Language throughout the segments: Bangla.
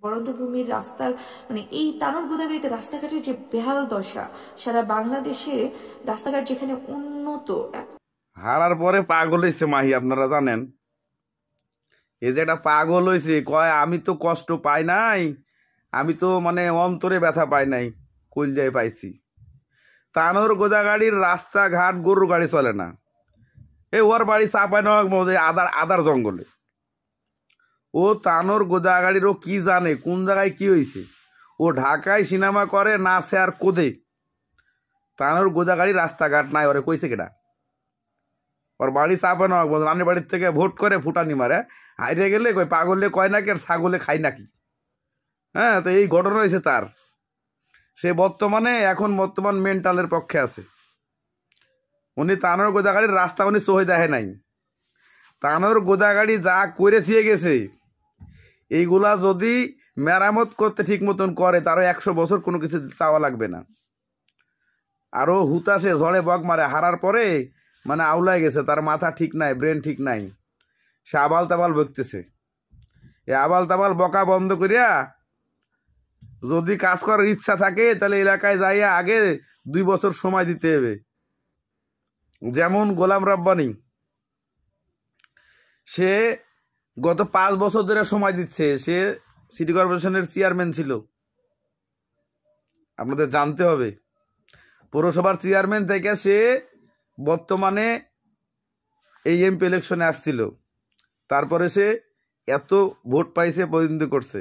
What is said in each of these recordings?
বরাদ্দ ভূমির রাস্তা মানে এই তানোর গোদাগাড়িতে রাস্তাঘাটের যে বেহাল দশা, সারা বাংলাদেশে রাস্তাঘাট যেখানে উন্নত। হারার পরে পাগল হয়েছে মাহি, আপনারা জানেন। এই যে একটা পাগল হয়েছে, কয় আমি তো কষ্ট পাই নাই, আমি তো মানে অন্তরে ব্যথা পাই নাই, কলজায় পাইছি। তানোর গোদাগাড়ির রাস্তাঘাট গরুর গাড়ি চলে না। ওর বাড়ি চাঁপাইনবাবগঞ্জে আদার জঙ্গলে। ও তানোর গোদাগাড়ির ও কি জানে কোন জায়গায় কি হয়েছে। ও ঢাকায় সিনেমা করে, নাচে আর কোদে। তানোর গোদাগাড়ির রাস্তাঘাট নাই, ওরে কইছে কেটা? ওর বাড়ি চাঁপাইনবাবগঞ্জ, রানের বাড়ির থেকে ভোট করে ফুটানি মারে। হাইরে গেলে কই পাগলে কয় নাকি আর ছাগলে খাই নাকি। হ্যাঁ, তো এই ঘটনা হয়েছে তার। সে এখন বর্তমান মেন্টালের পক্ষে আছে। উনি তানোর গোদাগাড়ির রাস্তা উনি চোখে দেখে নাই। তানোর গোদাগাড়ি যা করে থিয়ে গেছে, এইগুলা যদি মেরামত করতে ঠিক মতন করে, তারও 100 বছর কোনো কিছু চাওয়া লাগবে না। আরও হুতাশে ঝড়ে বক মারে, হারার পরে মানে আউলাই গেছে, তার মাথা ঠিক নাই, ব্রেন ঠিক নাই। সে আবাল তাবাল বকতেছে। এ আবাল তাবাল বকা বন্ধ করিয়া যদি কাজ করার ইচ্ছা থাকে, তাহলে এলাকায় যাইয়া আগে 2 বছর সময় দিতে হবে। যেমন গোলাম রব্বানী, সে গত 5 বছর ধরে সময় দিচ্ছে। সে সিটি কর্পোরেশনের চেয়ারম্যান ছিল, আপনাদের জানতে হবে। পৌরসভার চেয়ারম্যান থেকে সে বর্তমানে এই এমপি ইলেকশনে আসছিল। তারপরে সে এত ভোট পাইছে, প্রতিদ্বন্দ্বী করছে।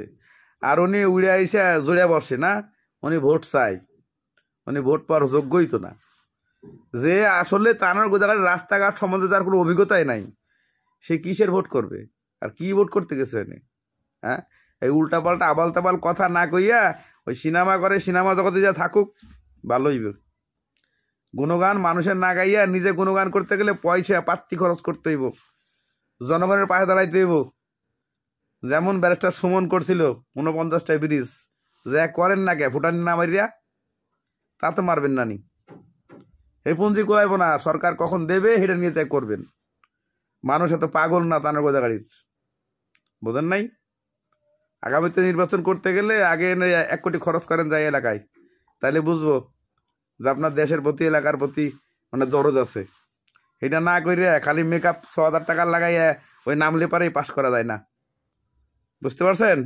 আর উনি উড়ে আইসা জড়িয়া বসে না, উনি ভোট চাই। উনি ভোট পাওয়ার যোগ্যই তো না। যে আসলে তানোর গোদাগাড়ির রাস্তাঘাট সম্বন্ধে যার কোনো অভিজ্ঞতাই নাই, সে কিসের ভোট করবে? আর কি ভোট করতে গেছে উনি? হ্যাঁ, এই উল্টাপাল্টা আবাল তাবাল কথা না কইয়া ওই সিনেমা করে, সিনেমা জগতে যা থাকুক, ভালো হইবে। গুণগান মানুষের না গাইয়া নিজে গুণগান করতে গেলে পয়সা পাত্তি খরচ করতে হইব, জনগণের পাশে দাঁড়াইতে হইব। যেমন ব্যারিস্টার সুমন করছিল 49টা ব্রিজ, যে করেন না কে ফুটানি না মারিয়া, তা তো মারবেন না নি। এই পুঁজি কোলাইব না, সরকার কখন দেবে সেটা নিয়ে চাই করবেন। মানুষ এত পাগল না তানোর গোদাগাড়ির, বোঝেন নাই? আগামীতে নির্বাচন করতে গেলে আগে 1 কোটি খরচ করেন যায় এলাকায়, তাইলে বুঝবো যে আপনার দেশের প্রতি, এলাকার প্রতি মানে দরদ আছে। এটা না করে খালি মেকআপ 6,000 টাকা লাগাইয়া ওই নামলে পারেই পাস করা যায় না। বুঝতে পারছেন?